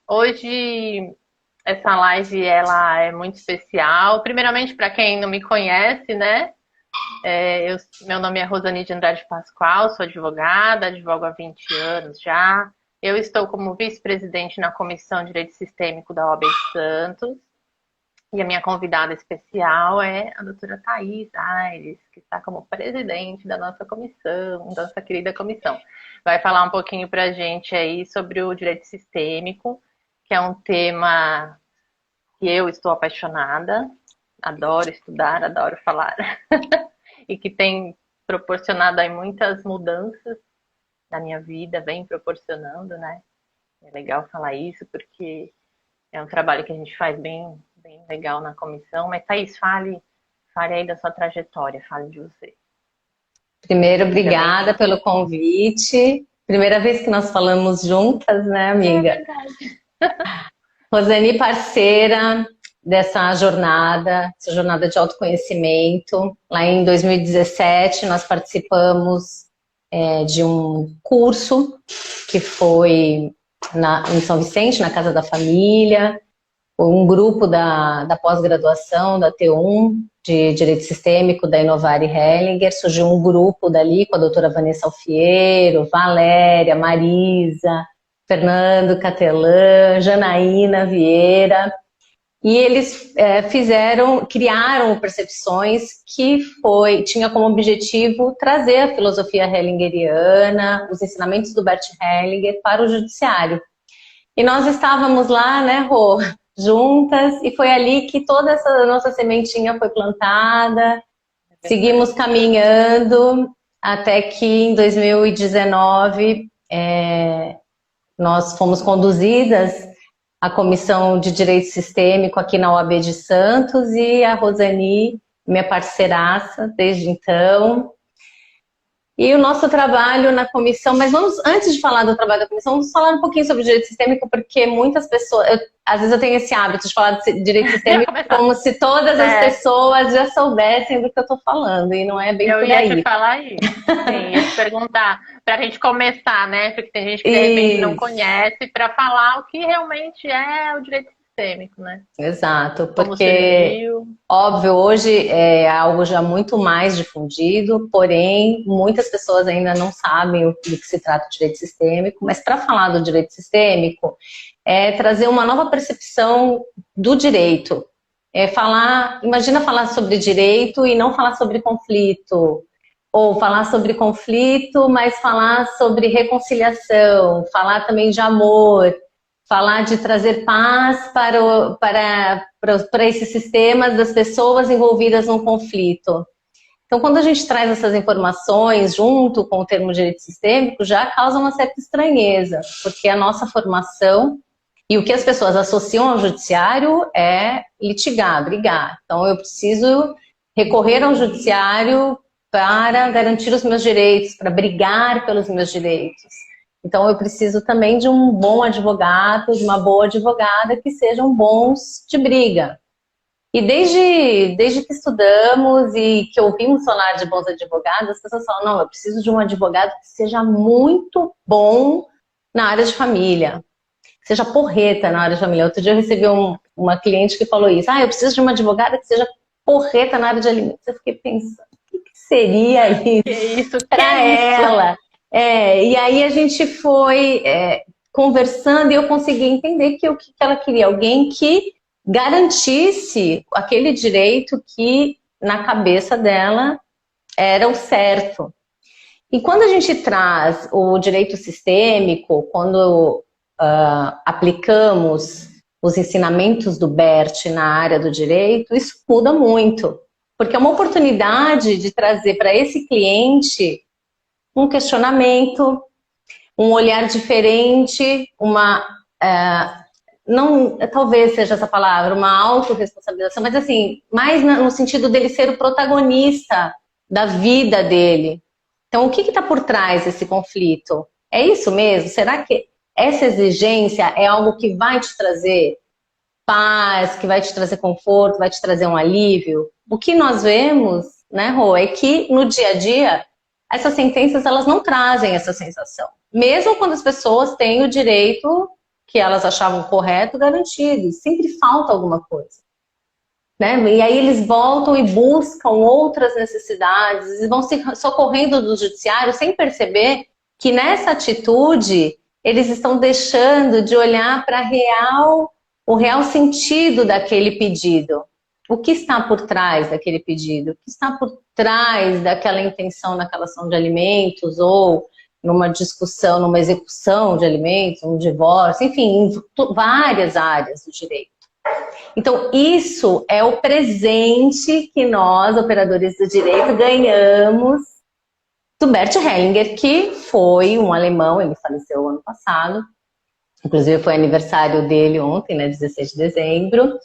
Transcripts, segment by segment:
Hoje essa live ela é muito especial. Primeiramente, para quem não me conhece, né? Meu nome é Rosani de Andrade Pascoal, sou advogada, advogo há 20 anos já. Eu estou como vice-presidente na Comissão de Direito Sistêmico da OAB de Santos. E a minha convidada especial é a doutora Thaís Aires, que está como presidente da nossa comissão, da nossa querida comissão. Vai falar um pouquinho para a gente aí sobre o direito sistêmico, que é um tema que eu estou apaixonada, adoro estudar, adoro falar, e que tem proporcionado aí muitas mudanças na minha vida, vem proporcionando, né? É legal falar isso, porque é um trabalho que a gente faz bem legal na comissão. Mas, Thaís, fale aí da sua trajetória, fale de você. Primeiro, obrigada pelo convite. Primeira vez que nós falamos juntas, né, amiga? É verdade. Rosani, parceira dessa jornada, essa jornada de autoconhecimento. Lá em 2017, nós participamos de um curso que foi em São Vicente, na Casa da Família, um grupo da pós-graduação, da T1, de Direito Sistêmico, da Inovari Hellinger. Surgiu um grupo dali com a doutora Vanessa Alfiero, Valéria, Marisa, Fernando Catelã, Janaína Vieira, e eles criaram Percepções, que tinha como objetivo trazer a filosofia hellingeriana, os ensinamentos do Bert Hellinger para o judiciário. E nós estávamos lá, né, Rô, juntas, e foi ali que toda essa nossa sementinha foi plantada, seguimos caminhando, até que em 2019 nós fomos conduzidas à Comissão de Direito Sistêmico aqui na OAB de Santos, e a Rosani, minha parceiraça desde então. E o nosso trabalho na comissão, mas antes de falar do trabalho da comissão, vamos falar um pouquinho sobre direito sistêmico, porque muitas pessoas, às vezes eu tenho esse hábito de falar de direito sistêmico como se todas as pessoas já soubessem do que eu estou falando, e não é bem por aí. Eu ia te falar isso, sim, ia te perguntar, para a gente começar, né, porque tem gente que de repente não conhece, para falar o que realmente é o direito sistêmico, né? Exato, porque, óbvio, hoje é algo já muito mais difundido, porém, muitas pessoas ainda não sabem do que se trata o direito sistêmico, mas para falar do direito sistêmico, é trazer uma nova percepção do direito. Imagina falar sobre direito e não falar sobre conflito, ou falar sobre conflito, mas falar sobre reconciliação, falar também de amor, falar de trazer paz para esses sistemas das pessoas envolvidas num conflito. Então, quando a gente traz essas informações junto com o termo direito sistêmico, já causa uma certa estranheza, porque a nossa formação e o que as pessoas associam ao judiciário é litigar, brigar. Então, eu preciso recorrer ao judiciário para garantir os meus direitos, para brigar pelos meus direitos. Então, eu preciso também de um bom advogado, de uma boa advogada, que sejam bons de briga. E desde que estudamos e que ouvimos falar de bons advogados, as pessoas falam, não, eu preciso de um advogado que seja muito bom na área de família, que seja porreta na área de família. Outro dia eu recebi uma cliente que falou isso, eu preciso de uma advogada que seja porreta na área de alimentos. Eu fiquei pensando, o que seria isso para ela? E aí a gente foi conversando e eu consegui entender que o que ela queria, alguém que garantisse aquele direito que na cabeça dela era o certo. E quando a gente traz o direito sistêmico, quando aplicamos os ensinamentos do Bert na área do direito, isso muda muito, porque é uma oportunidade de trazer para esse cliente um questionamento, um olhar diferente, não, talvez seja essa palavra, uma autorresponsabilização, mas assim, mais no sentido dele ser o protagonista da vida dele. Então, o que está por trás desse conflito? É isso mesmo? Será que essa exigência é algo que vai te trazer paz, que vai te trazer conforto, vai te trazer um alívio? O que nós vemos, né, Rô, é que no dia a dia essas sentenças elas não trazem essa sensação. Mesmo quando as pessoas têm o direito que elas achavam correto garantido. Sempre falta alguma coisa. Né? E aí eles voltam e buscam outras necessidades, e vão se socorrendo do judiciário sem perceber que nessa atitude eles estão deixando de olhar para o real sentido daquele pedido. O que está por trás daquele pedido? O que está por trás daquela intenção naquela ação de alimentos ou numa discussão, numa execução de alimentos, um divórcio, enfim, em várias áreas do direito. Então, isso é o presente que nós, operadores do direito, ganhamos do Bert Hellinger, que foi um alemão, ele faleceu ano passado, inclusive foi aniversário dele ontem, né, 16 de dezembro,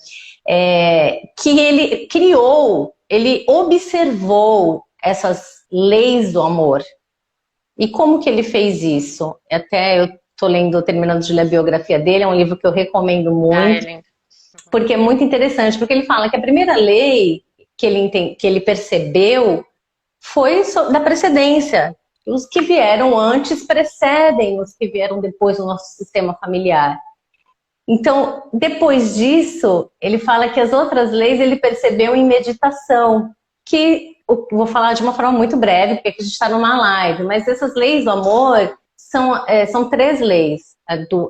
que ele criou, ele observou essas leis do amor. E como que ele fez isso? Até eu estou lendo, terminando de ler a biografia dele, é um livro que eu recomendo muito, porque é muito interessante, porque ele fala que a primeira lei que ele percebeu foi da precedência. Os que vieram antes precedem os que vieram depois no nosso sistema familiar. Então, depois disso, ele fala que as outras leis ele percebeu em meditação, que eu vou falar de uma forma muito breve, porque aqui a gente está numa live, mas essas leis do amor são 3 leis,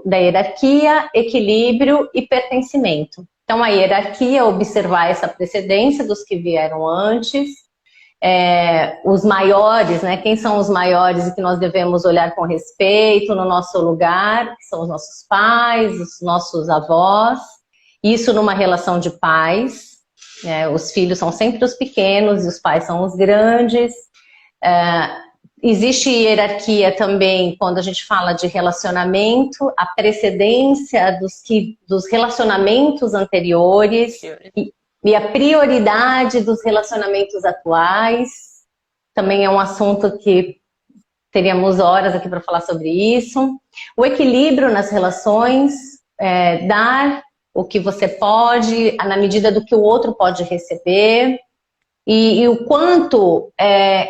da hierarquia, equilíbrio e pertencimento. Então, a hierarquia é observar essa precedência dos que vieram antes, os maiores, né? Quem são os maiores e que nós devemos olhar com respeito no nosso lugar, que são os nossos pais, os nossos avós, isso numa relação de pais, os filhos são sempre os pequenos e os pais são os grandes. Existe hierarquia também quando a gente fala de relacionamento, a precedência dos relacionamentos anteriores e a prioridade dos relacionamentos atuais. Também é um assunto que teríamos horas aqui para falar sobre isso. O equilíbrio nas relações, dar o que você pode, na medida do que o outro pode receber. E o quanto,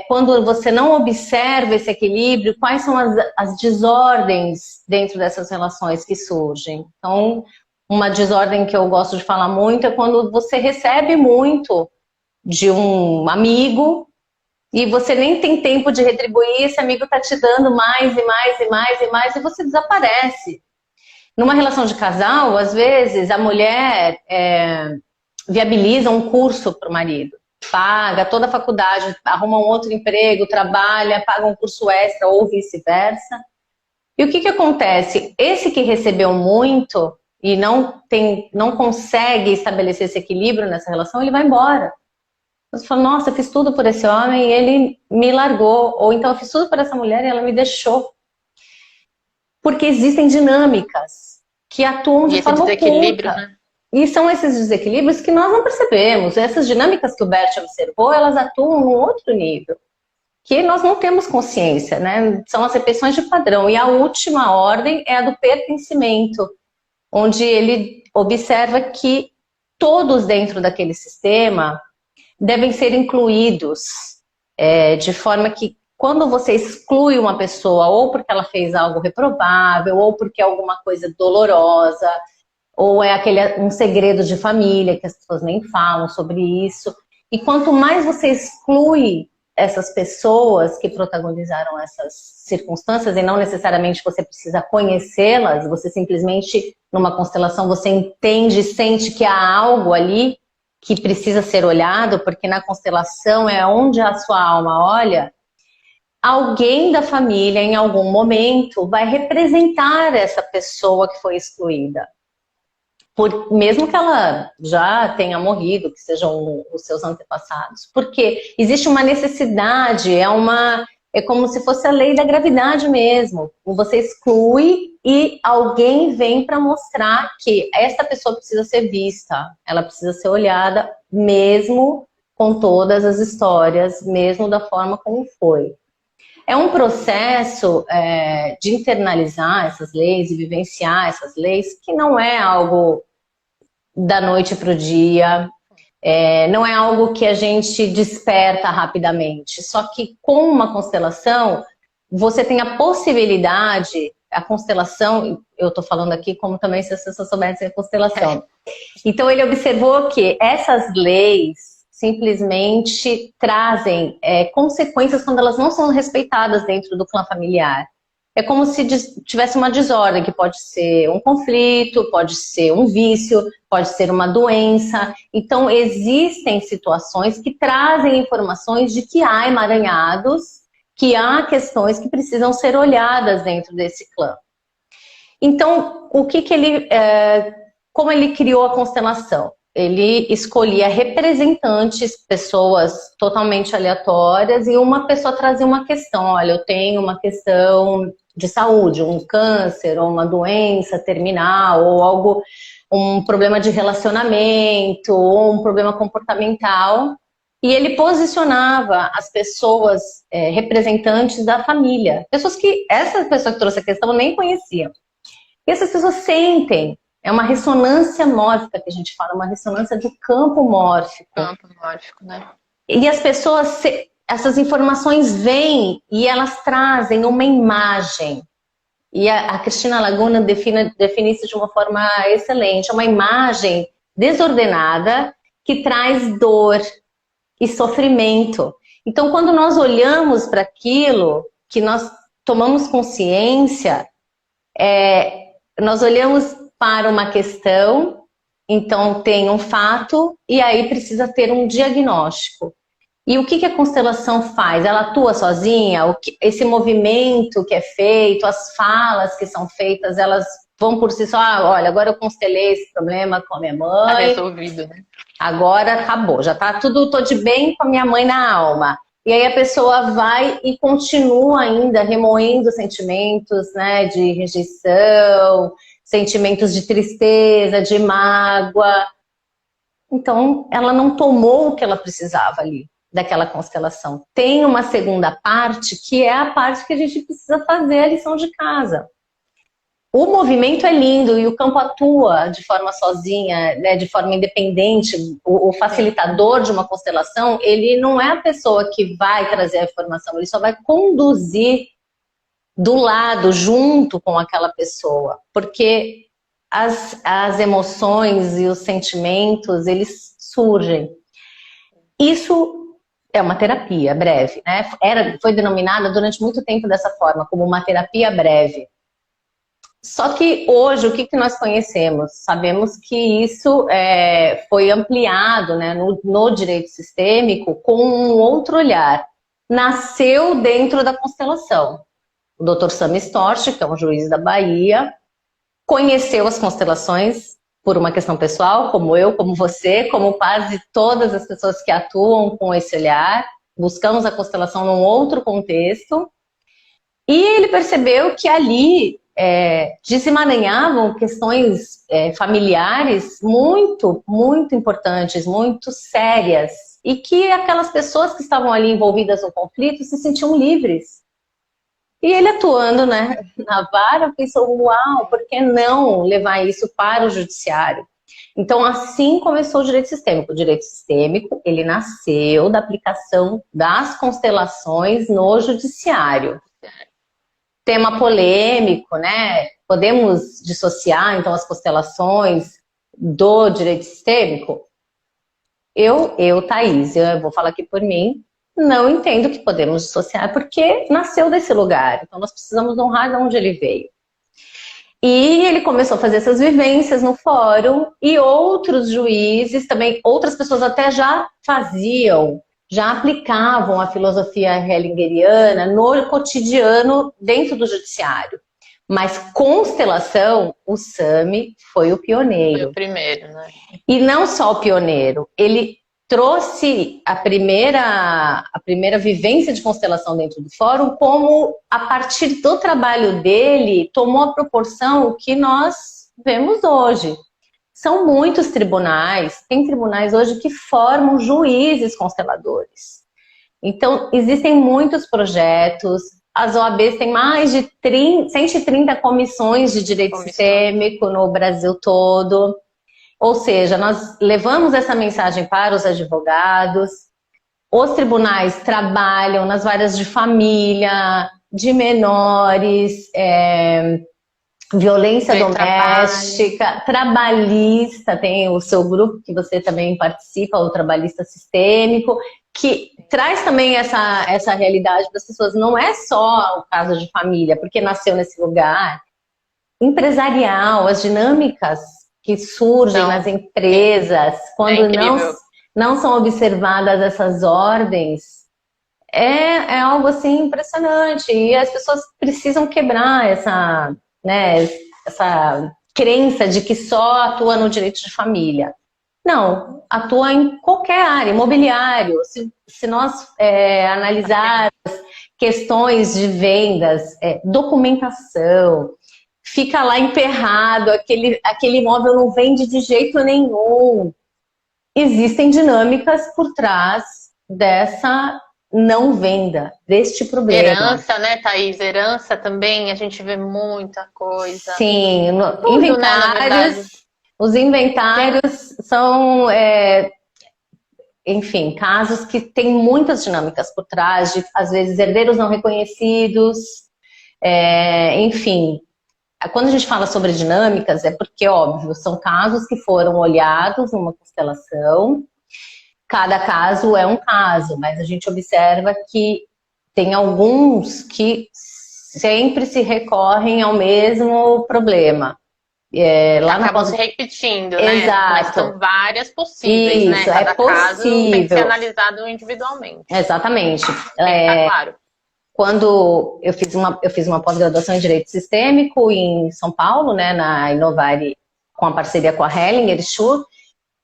quando você não observa esse equilíbrio, quais são as desordens dentro dessas relações que surgem. Então, uma desordem que eu gosto de falar muito é quando você recebe muito de um amigo e você nem tem tempo de retribuir, esse amigo está te dando mais e mais e mais e mais e você desaparece. Numa relação de casal, às vezes, a mulher viabiliza um curso para o marido. Paga toda a faculdade, arruma um outro emprego, trabalha, paga um curso extra ou vice-versa. E o que acontece? Esse que recebeu muito e não consegue estabelecer esse equilíbrio nessa relação, ele vai embora. Você fala, nossa, eu fiz tudo por esse homem e ele me largou. Ou então eu fiz tudo por essa mulher e ela me deixou. Porque existem dinâmicas que atuam de forma oculta. Né? E são esses desequilíbrios que nós não percebemos. Essas dinâmicas que o Bert observou, elas atuam num outro nível, que nós não temos consciência, né? São as repetições de padrão. E a última ordem é a do pertencimento, onde ele observa que todos dentro daquele sistema devem ser incluídos, de forma que quando você exclui uma pessoa, ou porque ela fez algo reprovável, ou porque é alguma coisa dolorosa, ou é um segredo de família, que as pessoas nem falam sobre isso. E quanto mais você exclui essas pessoas que protagonizaram essas circunstâncias, e não necessariamente você precisa conhecê-las, você simplesmente, numa constelação, você entende, sente que há algo ali que precisa ser olhado, porque na constelação é onde a sua alma olha, alguém da família, em algum momento, vai representar essa pessoa que foi excluída. Mesmo que ela já tenha morrido, que sejam os seus antepassados. Porque existe uma necessidade, é como se fosse a lei da gravidade mesmo. Você exclui e alguém vem para mostrar que essa pessoa precisa ser vista, ela precisa ser olhada, mesmo com todas as histórias, mesmo da forma como foi. É um processo de internalizar essas leis e vivenciar essas leis que não é algo da noite para o dia, não é algo que a gente desperta rapidamente. Só que com uma constelação, você tem a possibilidade, a constelação, eu estou falando aqui como também se as pessoas soubessem a constelação. Então ele observou que essas leis simplesmente trazem consequências quando elas não são respeitadas dentro do clã familiar. É como se tivesse uma desordem, que pode ser um conflito, pode ser um vício, pode ser uma doença. Então, existem situações que trazem informações de que há emaranhados, que há questões que precisam ser olhadas dentro desse clã. Então, como ele criou a constelação? Ele escolhia representantes, pessoas totalmente aleatórias, e uma pessoa trazia uma questão. Olha, eu tenho uma questão de saúde, um câncer, ou uma doença terminal, ou um problema de relacionamento, ou um problema comportamental. E ele posicionava as pessoas representantes da família. Essa pessoa que trouxe a questão nem conhecia. E essas pessoas sentem. É uma ressonância mórfica que a gente fala, uma ressonância do campo mórfico. Campo mórfico, né? E as pessoas, essas informações vêm e elas trazem uma imagem. E a Cristina Laguna define isso de uma forma excelente. É uma imagem desordenada que traz dor e sofrimento. Então, quando nós olhamos para aquilo, que nós tomamos consciência, nós olhamos para uma questão, então tem um fato, e aí precisa ter um diagnóstico. E o que a constelação faz? Ela atua sozinha? Esse movimento que é feito, as falas que são feitas, elas vão por si só? Olha, agora eu constelei esse problema com a minha mãe. Tá resolvido, né? Agora acabou, já tá tudo, tô de bem com a minha mãe na alma. E aí a pessoa vai e continua ainda remoendo sentimentos, né, de rejeição, sentimentos de tristeza, de mágoa. Então, ela não tomou o que ela precisava ali, daquela constelação. Tem uma segunda parte, que é a parte que a gente precisa fazer a lição de casa. O movimento é lindo e o campo atua de forma sozinha, né, de forma independente. O facilitador de uma constelação, ele não é a pessoa que vai trazer a informação, ele só vai conduzir do lado, junto com aquela pessoa, porque as emoções e os sentimentos, eles surgem. Isso é uma terapia breve, né? Foi denominada durante muito tempo dessa forma, como uma terapia breve. Só que hoje, o que nós conhecemos? Sabemos que isso foi ampliado, né, no direito sistêmico com um outro olhar. Nasceu dentro da constelação. O Dr. Sami Storch, que é um juiz da Bahia, conheceu as constelações por uma questão pessoal, como eu, como você, como quase todas as pessoas que atuam com esse olhar. Buscamos a constelação num outro contexto. E ele percebeu que ali desemaranhavam questões familiares muito, muito importantes, muito sérias. E que aquelas pessoas que estavam ali envolvidas no conflito se sentiam livres. E ele atuando, né, na vara, pensou, uau, por que não levar isso para o judiciário? Então, assim começou o direito sistêmico. O direito sistêmico, ele nasceu da aplicação das constelações no judiciário. Tema polêmico, né? Podemos dissociar, então, as constelações do direito sistêmico? Thaís, eu vou falar aqui por mim, não entendo que podemos dissociar, porque nasceu desse lugar. Então, nós precisamos honrar de onde ele veio. E ele começou a fazer essas vivências no fórum, e outros juízes também, outras pessoas até já faziam, já aplicavam a filosofia hellingeriana no cotidiano dentro do judiciário. Mas constelação, o Sami foi o pioneiro. Foi o primeiro, né? E não só o pioneiro, ele trouxe a primeira vivência de constelação dentro do fórum, como a partir do trabalho dele tomou a proporção que nós vemos hoje. São muitos tribunais, tem tribunais hoje que formam juízes consteladores. Então, existem muitos projetos, as OABs têm mais de 130 comissões de direito sistêmico no Brasil todo. Ou seja, nós levamos essa mensagem para os advogados, os tribunais trabalham nas varas de família, de menores, violência doméstica, trabalhista, tem o seu grupo que você também participa, o trabalhista sistêmico, que traz também essa realidade das pessoas. Não é só o caso de família, porque nasceu nesse lugar. Empresarial, as dinâmicas que surgem nas empresas, quando não são observadas essas ordens, é algo assim impressionante. E as pessoas precisam quebrar essa crença de que só atua no direito de família. Não, atua em qualquer área, imobiliário. Se nós analisarmos questões de vendas, documentação, fica lá emperrado, aquele imóvel não vende de jeito nenhum. Existem dinâmicas por trás dessa não venda, deste problema. Herança, né, Thaís? Herança também, a gente vê muita coisa. Sim, inventários, os inventários são, enfim, casos que têm muitas dinâmicas por trás, de, às vezes, herdeiros não reconhecidos, enfim. Quando a gente fala sobre dinâmicas, é porque, óbvio, são casos que foram olhados numa constelação. Cada caso é um caso, mas a gente observa que tem alguns que sempre se recorrem ao mesmo problema. Acabam se repetindo, né? Exato. Mas são várias possíveis, isso, né? Cada caso tem que ser possível. analisado individualmente. Exatamente. Claro. Quando eu fiz uma pós-graduação em Direito Sistêmico em São Paulo, né, na Inovare, com a parceria com a Hellinger Schur,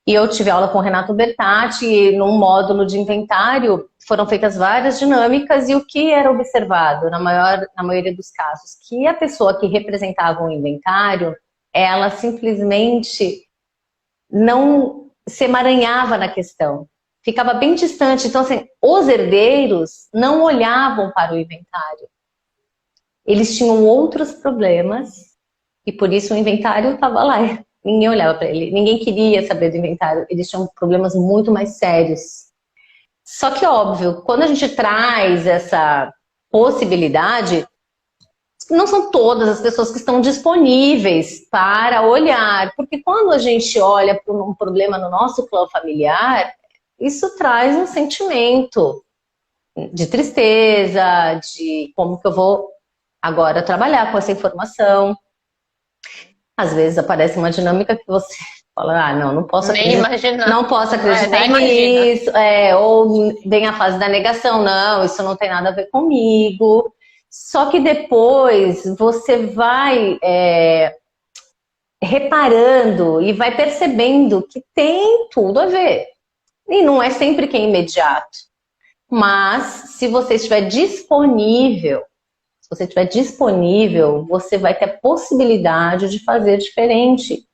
e eu tive aula com o Renato Bertatti, e num módulo de inventário foram feitas várias dinâmicas, e o que era observado, na maioria dos casos, que a pessoa que representava o inventário, ela simplesmente não se emaranhava na questão. Ficava bem distante. Então, assim, os herdeiros não olhavam para o inventário. Eles tinham outros problemas e por isso o inventário estava lá. Ninguém olhava para ele. Ninguém queria saber do inventário. Eles tinham problemas muito mais sérios. Só que, óbvio, quando a gente traz essa possibilidade, não são todas as pessoas que estão disponíveis para olhar. Porque quando a gente olha para um problema no nosso clã familiar, isso traz um sentimento de tristeza, de como que eu vou agora trabalhar com essa informação. Às vezes aparece uma dinâmica que você fala, não posso acreditar, não posso acreditar nisso, ou vem a fase da negação, não, isso não tem nada a ver comigo. Só que depois você vai reparando e vai percebendo que tem tudo a ver. E não é sempre que é imediato. Mas, se você estiver disponível, você vai ter a possibilidade de fazer diferente.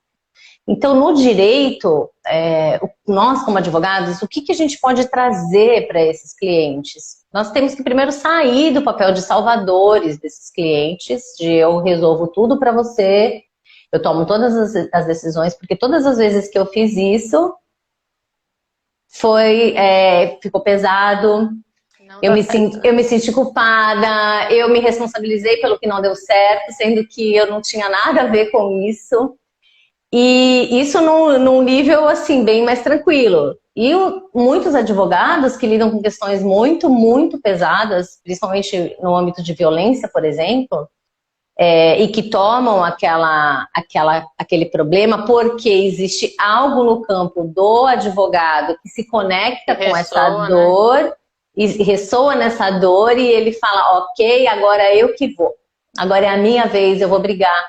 Então, no direito, nós como advogados, o que a gente pode trazer para esses clientes? Nós temos que primeiro sair do papel de salvadores desses clientes, de eu resolvo tudo para você, eu tomo todas as decisões, porque todas as vezes que eu fiz isso, ficou pesado, eu me senti culpada, eu me responsabilizei pelo que não deu certo, sendo que eu não tinha nada a ver com isso. E isso num nível assim, bem mais tranquilo. E muitos advogados que lidam com questões muito, muito pesadas, principalmente no âmbito de violência, por exemplo, e que tomam aquele problema porque existe algo no campo do advogado que se conecta com essa dor, né? E ressoa nessa dor e ele fala, ok, agora é eu que vou. Agora é a minha vez, eu vou brigar.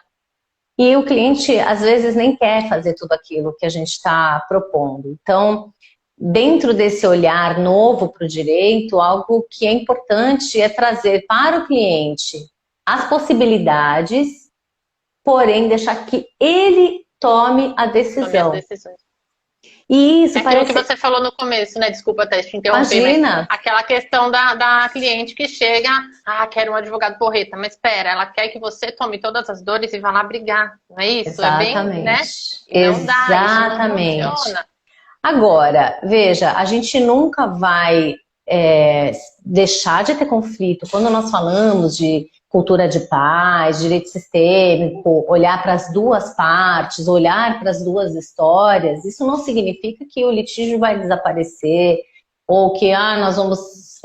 E o cliente, às vezes, nem quer fazer tudo aquilo que a gente está propondo. Então, dentro desse olhar novo para o direito, algo que é importante é trazer para o cliente as possibilidades, porém deixar que ele tome a decisão. E isso aquilo que você falou no começo, né? Desculpa até te interromper. Imagina. Aquela questão da cliente que chega, quero um advogado porreta, mas espera, ela quer que você tome todas as dores e vá lá brigar, não é isso? Exatamente. É bem, né? Não dá, exatamente. Isso não funciona. Agora, veja, a gente nunca vai deixar de ter conflito. Quando nós falamos de cultura de paz, direito sistêmico, olhar para as duas partes, olhar para as duas histórias, isso não significa que o litígio vai desaparecer ou que nós vamos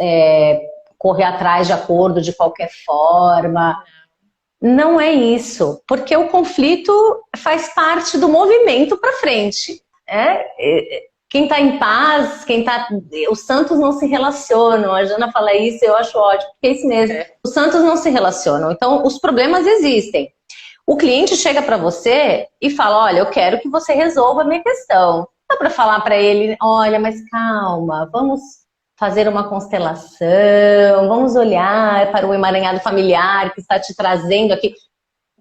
correr atrás de acordo de qualquer forma. Não é isso, porque o conflito faz parte do movimento para frente. Quem está em paz, os santos não se relacionam. A Jana fala isso, eu acho ótimo, porque é isso mesmo. Os santos não se relacionam, então os problemas existem. O cliente chega para você e fala, olha, eu quero que você resolva a minha questão. Dá para falar para ele, olha, mas calma, vamos fazer uma constelação, vamos olhar para o emaranhado familiar que está te trazendo aqui.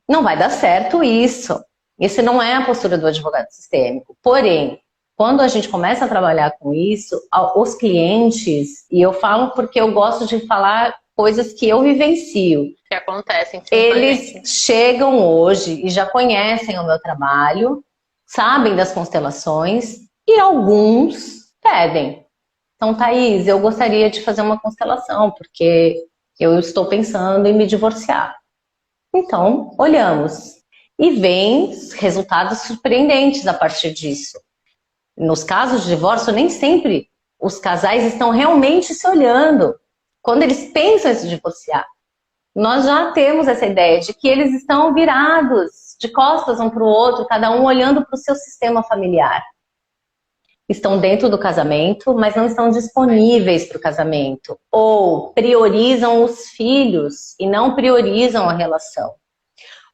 Não vai dar certo isso. Esse não é a postura do advogado sistêmico. Porém, quando a gente começa a trabalhar com isso, os clientes, e eu falo porque eu gosto de falar coisas que eu vivencio. Que acontecem. Eles chegam hoje e já conhecem o meu trabalho, sabem das constelações, e alguns pedem. Então, Thaís, eu gostaria de fazer uma constelação, porque eu estou pensando em me divorciar. Então, olhamos. E vem resultados surpreendentes a partir disso. Nos casos de divórcio, nem sempre os casais estão realmente se olhando. Quando eles pensam em se divorciar, nós já temos essa ideia de que eles estão virados de costas um para o outro, cada um olhando para o seu sistema familiar. Estão dentro do casamento, mas não estão disponíveis para o casamento. Ou priorizam os filhos e não priorizam a relação.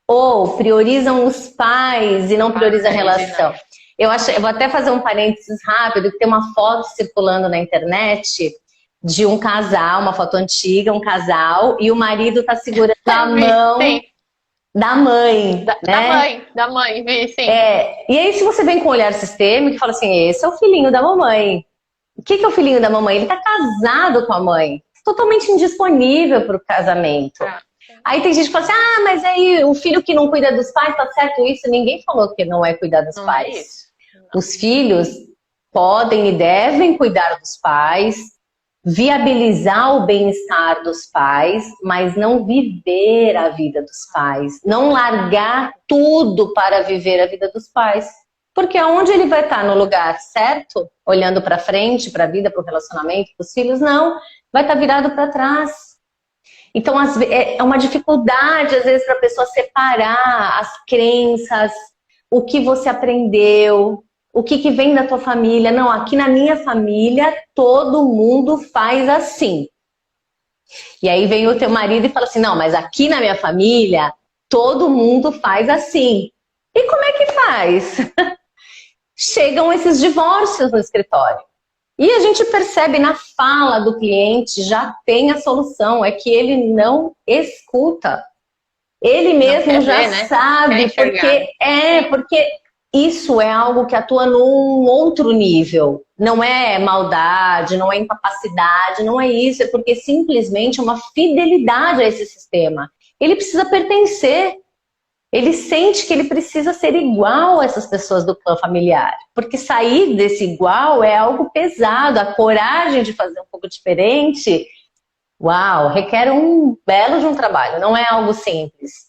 Ou priorizam os pais e não priorizam a relação. Eu vou até fazer um parênteses rápido, que tem uma foto circulando na internet de um casal, uma foto antiga, um casal, e o marido está segurando a mão da mãe. Da mãe, vi, sim. E aí, se você vem com um olhar sistêmico e fala assim, esse é o filhinho da mamãe. O que é o filhinho da mamãe? Ele está casado com a mãe, totalmente indisponível para o casamento. Aí tem gente que fala assim, mas aí o filho que não cuida dos pais, tá certo isso? Ninguém falou que não é cuidar dos pais. Os filhos podem e devem cuidar dos pais, viabilizar o bem-estar dos pais, mas não viver a vida dos pais. Não largar tudo para viver a vida dos pais. Porque aonde ele vai estar? No lugar certo? Olhando para frente, para a vida, para o relacionamento, para os filhos? Não. Vai estar virado para trás. Então, é uma dificuldade, às vezes, para a pessoa separar as crenças, o que você aprendeu, o que vem da tua família. Não, aqui na minha família, todo mundo faz assim. E aí vem o teu marido e fala assim, não, mas aqui na minha família, todo mundo faz assim. E como é que faz? Chegam esses divórcios no escritório. E a gente percebe na fala do cliente, já tem a solução, é que ele não escuta. Ele mesmo já sabe, porque isso é algo que atua num outro nível. Não é maldade, não é incapacidade, não é isso, é porque simplesmente é uma fidelidade a esse sistema. Ele precisa pertencer. Ele sente que ele precisa ser igual a essas pessoas do clã familiar. Porque sair desse igual é algo pesado. A coragem de fazer um pouco diferente, requer um belo de um trabalho. Não é algo simples.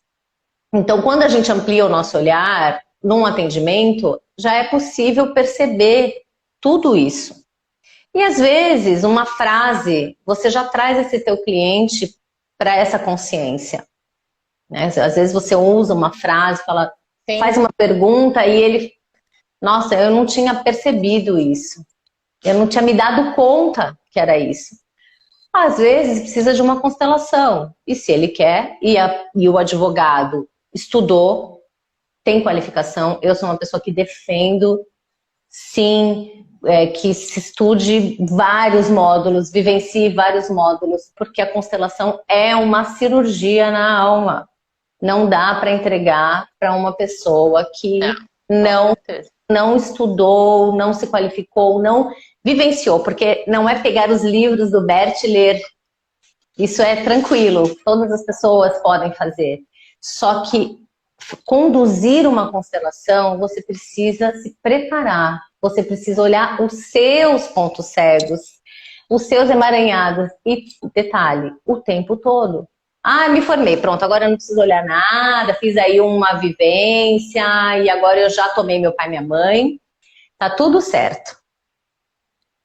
Então, quando a gente amplia o nosso olhar num atendimento, já é possível perceber tudo isso. E às vezes, uma frase, você já traz esse teu cliente para essa consciência. Às vezes você usa uma frase, faz uma pergunta e ele... Nossa, eu não tinha percebido isso. Eu não tinha me dado conta que era isso. Às vezes precisa de uma constelação. E se ele quer, e o advogado estudou, tem qualificação, eu sou uma pessoa que defendo, sim, que se estude vários módulos, vivencie vários módulos, porque a constelação é uma cirurgia na alma. Não dá para entregar para uma pessoa que não estudou, não se qualificou, não vivenciou, porque não é pegar os livros do Bert e ler. Isso é tranquilo, todas as pessoas podem fazer. Só que conduzir uma constelação, você precisa se preparar, você precisa olhar os seus pontos cegos. os seus emaranhados. E detalhe, o tempo todo. Ah, me formei, pronto, agora eu não preciso olhar nada, fiz aí uma vivência e agora eu já tomei meu pai e minha mãe. Tá tudo certo.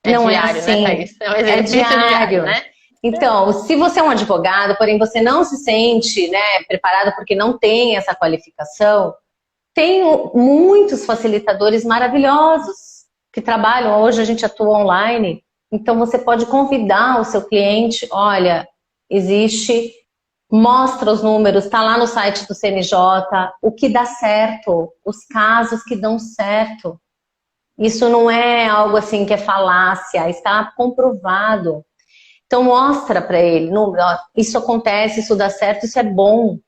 Não é diário, assim. Né, Thaís? É um É exercício diário, né? Então, se você é um advogado, porém você não se sente, né, preparado porque não tem essa qualificação, tem muitos facilitadores maravilhosos que trabalham. Hoje a gente atua online, então você pode convidar o seu cliente, olha, existe, mostra os números, está lá no site do CNJ, o que dá certo, os casos que dão certo. Isso não é algo assim que é falácia, está comprovado. Então mostra para ele, isso acontece, isso dá certo, isso é bom.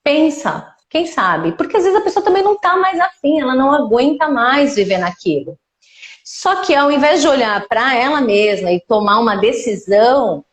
Pensa, quem sabe? Porque às vezes a pessoa também não está mais afim, ela não aguenta mais viver naquilo. Só que ao invés de olhar para ela mesma e tomar uma decisão,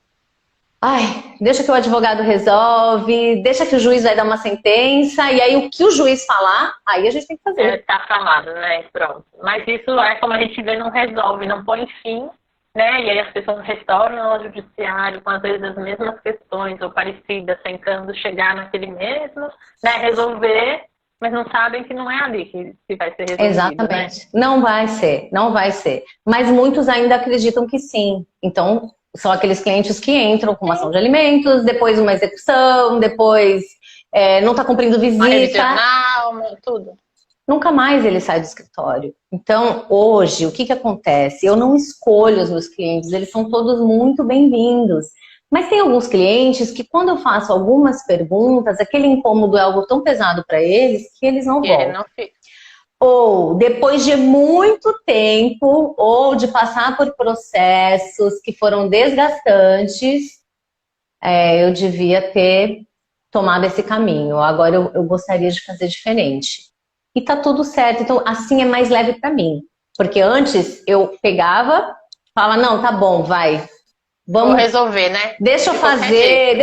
ai, deixa que o advogado resolve, deixa que o juiz vai dar uma sentença, e aí o que o juiz falar, aí a gente tem que fazer. Tá falado, né? Pronto. Mas isso é como a gente vê, não resolve, não põe fim, né? E aí as pessoas retornam ao judiciário com às vezes as mesmas questões ou parecidas, tentando chegar naquele mesmo, né? Resolver, mas não sabem que não é ali que vai ser resolvido. Exatamente. Né? Não vai ser, não vai ser. Mas muitos ainda acreditam que sim. Então, são aqueles clientes que entram com uma ação de alimentos, depois uma execução, depois não está cumprindo visita. Revisional, tudo. Nunca mais ele sai do escritório. Então, hoje, o que acontece? Eu não escolho os meus clientes, eles são todos muito bem-vindos. Mas tem alguns clientes que, quando eu faço algumas perguntas, aquele incômodo é algo tão pesado para eles que eles não voltam. Ele não fica. Ou depois de muito tempo, ou de passar por processos que foram desgastantes, eu devia ter tomado esse caminho. Agora eu gostaria de fazer diferente. E tá tudo certo. Então, assim é mais leve para mim. Porque antes eu pegava, falava, não, tá bom, vai. Vamos resolver, né? Deixa eu fazer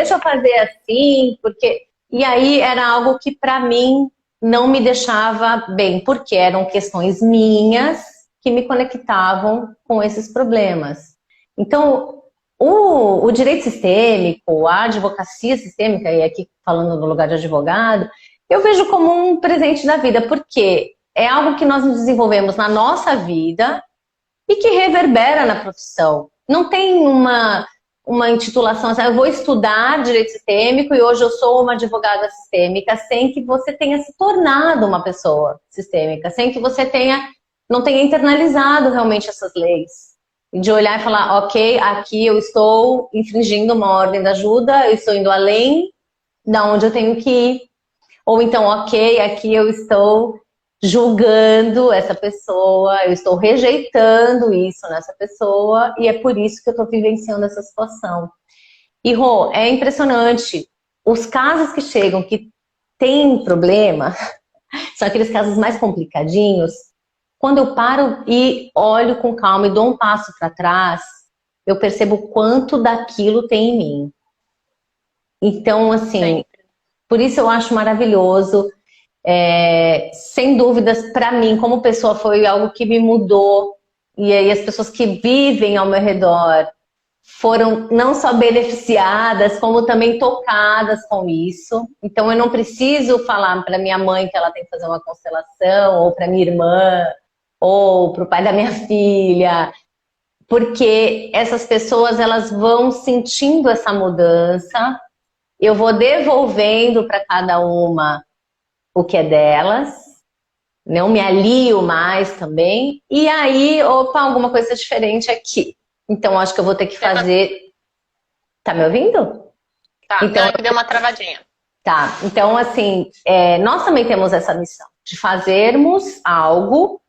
assim, porque... E aí era algo que para mim não me deixava bem, porque eram questões minhas que me conectavam com esses problemas. Então, o direito sistêmico, a advocacia sistêmica, e aqui falando no lugar de advogado, eu vejo como um presente da vida, porque é algo que nós nos desenvolvemos na nossa vida e que reverbera na profissão. Não tem uma intitulação assim, eu vou estudar direito sistêmico e hoje eu sou uma advogada sistêmica, sem que você tenha se tornado uma pessoa sistêmica, sem que você não tenha internalizado realmente essas leis. De olhar e falar, ok, aqui eu estou infringindo uma ordem da ajuda, eu estou indo além da onde eu tenho que ir. Ou então, ok, aqui eu estou julgando essa pessoa, eu estou rejeitando isso nessa pessoa e é por isso que eu estou vivenciando essa situação. E, Rô, é impressionante. Os casos que chegam que tem problema são aqueles casos mais complicadinhos. Quando eu paro e olho com calma e dou um passo para trás, eu percebo o quanto daquilo tem em mim. Então, assim, por isso eu acho maravilhoso. Sem dúvidas, para mim, como pessoa, foi algo que me mudou. E aí as pessoas que vivem ao meu redor foram não só beneficiadas, como também tocadas com isso. Então eu não preciso falar para minha mãe que ela tem que fazer uma constelação, ou para minha irmã, ou para o pai da minha filha, porque essas pessoas elas vão sentindo essa mudança, eu vou devolvendo para cada uma o que é delas, não me alio mais também, e aí, opa, alguma coisa diferente aqui. Então acho que eu vou ter que fazer... Tá me ouvindo? Tá, então não, deu uma travadinha. Tá, então assim, nós também temos essa missão de fazermos algo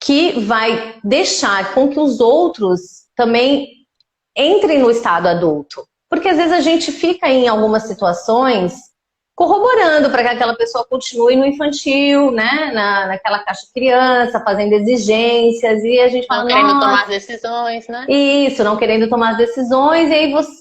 que vai deixar com que os outros também entrem no estado adulto. Porque às vezes a gente fica em algumas situações corroborando para que aquela pessoa continue no infantil, né? Naquela caixa de criança, fazendo exigências, e a gente fala, não querendo tomar decisões, né? Isso, não querendo tomar decisões,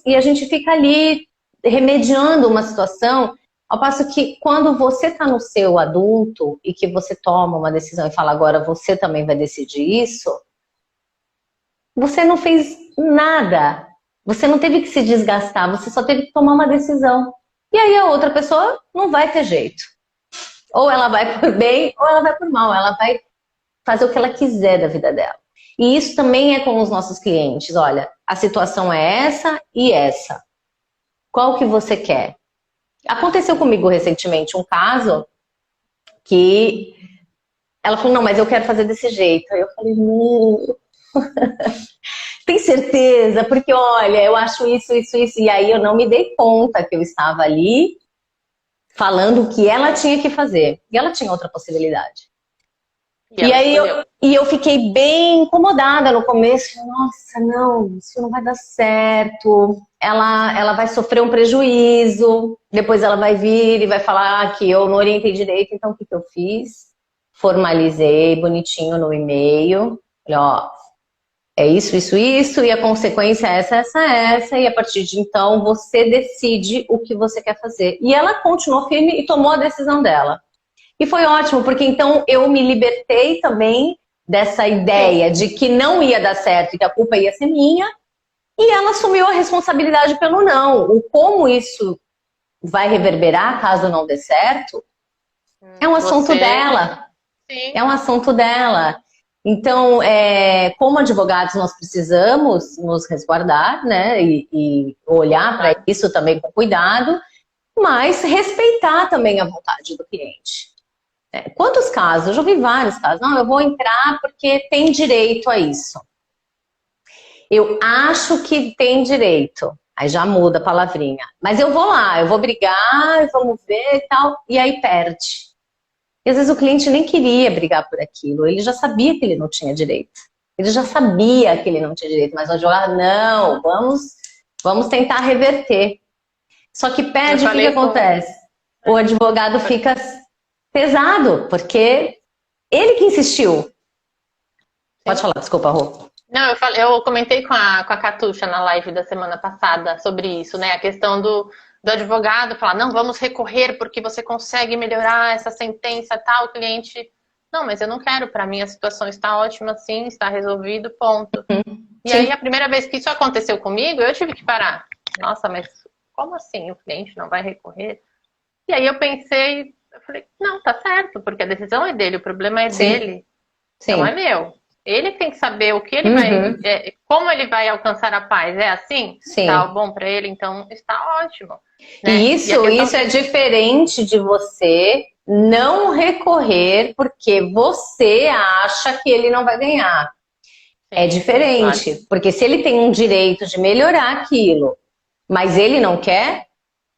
e a gente fica ali remediando uma situação, ao passo que quando você está no seu adulto e que você toma uma decisão e fala, agora você também vai decidir isso, você não fez nada. Você não teve que se desgastar, você só teve que tomar uma decisão. E aí a outra pessoa não vai ter jeito. Ou ela vai por bem, ou ela vai por mal. Ela vai fazer o que ela quiser da vida dela. E isso também é com os nossos clientes. Olha, a situação é essa e essa. Qual que você quer? Aconteceu comigo recentemente um caso que ela falou, não, mas eu quero fazer desse jeito. Aí eu falei, não. Tem certeza? Porque, olha, eu acho isso. E aí eu não me dei conta que eu estava ali falando o que ela tinha que fazer. E ela tinha outra possibilidade. E aí eu fiquei bem incomodada no começo. Nossa, não, isso não vai dar certo. Ela vai sofrer um prejuízo. Depois ela vai vir e vai falar que eu não orientei direito. Então, o que eu fiz? Formalizei bonitinho no e-mail. Falei, ó, é isso, e a consequência é essa. E a partir de então, você decide o que você quer fazer. E ela continuou firme e tomou a decisão dela. E foi ótimo, porque então eu me libertei também dessa ideia de que não ia dar certo e que a culpa ia ser minha. E ela assumiu a responsabilidade pelo não. O como isso vai reverberar caso não dê certo é um assunto dela. Sim. É um assunto dela. Então, como advogados, nós precisamos nos resguardar, né? E olhar para isso também com cuidado, mas respeitar também a vontade do cliente. Quantos casos? Eu já vi vários casos. Não, eu vou entrar porque tem direito a isso. Eu acho que tem direito. Aí já muda a palavrinha. Mas eu vou lá, eu vou brigar, vamos ver e tal. E aí perde. E às vezes o cliente nem queria brigar por aquilo. Ele já sabia que ele não tinha direito. Ele já sabia que ele não tinha direito. Mas o advogado, não, vamos tentar reverter. Só que perde, o que acontece? O advogado fica pesado, porque ele que insistiu. Pode falar, desculpa, Rô. Não, eu comentei com a Catuxa na live da semana passada sobre isso, né? A questão do advogado falar, não, vamos recorrer porque você consegue melhorar essa sentença, tal, o cliente, não, mas eu não quero, para mim a situação está ótima assim, está resolvido, ponto. E aí a primeira vez que isso aconteceu comigo, eu tive que parar. Nossa, mas como assim o cliente não vai recorrer? E aí eu pensei, eu falei, não, tá certo, porque a decisão é dele, o problema é dele, não é meu. Ele tem que saber o que ele vai, como ele vai alcançar a paz. É assim? Tá bom para ele, então está ótimo. Né? Isso é diferente de você não recorrer porque você acha que ele não vai ganhar. É diferente, claro. Porque se ele tem um direito de melhorar aquilo, mas ele não quer,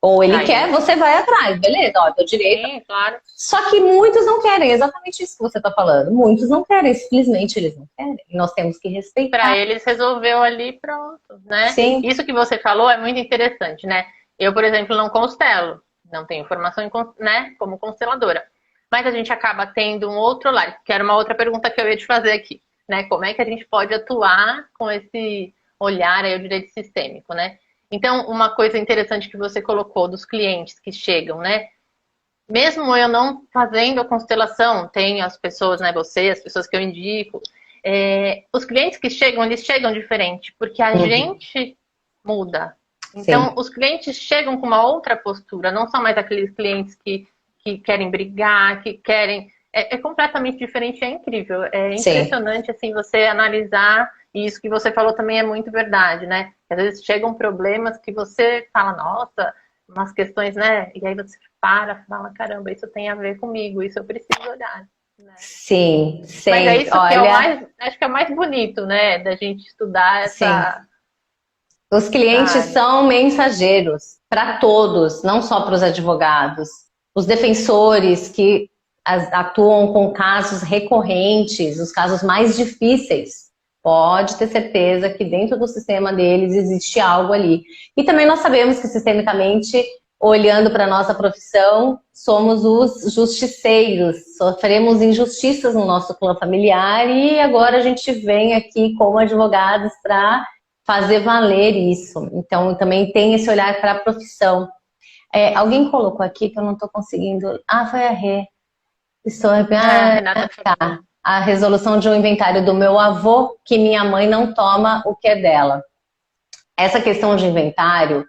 ou ele quer, você vai atrás, beleza, ó, teu direito. Sim, claro. Só que muitos não querem, exatamente isso que você está falando. Muitos não querem, simplesmente eles não querem. E nós temos que respeitar. Para eles resolveu ali, pronto, né? Sim. Isso que você falou é muito interessante, né? Eu, por exemplo, não constelo, não tenho formação né, como consteladora. Mas a gente acaba tendo um outro lado, que era uma outra pergunta que eu ia te fazer aqui, né? Como é que a gente pode atuar com esse olhar aí ao direito sistêmico, né? Então, uma coisa interessante que você colocou dos clientes que chegam, né? Mesmo eu não fazendo a constelação, tem as pessoas, né, você, as pessoas que eu indico, os clientes que chegam, eles chegam diferente, porque a gente muda. Então, os clientes chegam com uma outra postura, não são mais aqueles clientes que querem brigar, que querem... É completamente diferente, é incrível. É impressionante, assim, você analisar, e isso que você falou também é muito verdade, né? Às vezes chegam problemas que você fala, nossa, umas questões, né? E aí você fala, caramba, isso tem a ver comigo, isso eu preciso olhar. Né? Sim, sim. Mas é isso que é o mais, acho que é o mais bonito, né? Da gente estudar essa... Sim. Os clientes são mensageiros para todos, não só para os advogados. Os defensores que atuam com casos recorrentes, os casos mais difíceis. Pode ter certeza que dentro do sistema deles existe algo ali. E também nós sabemos que sistemicamente, olhando para a nossa profissão, somos os justiceiros. Sofremos injustiças no nosso clã familiar e agora a gente vem aqui como advogados para fazer valer isso. Então também tem esse olhar para a profissão. Alguém colocou aqui que eu não estou conseguindo... Ah, foi a Rê. A resolução de um inventário do meu avô, que minha mãe não toma o que é dela. essa questão de inventário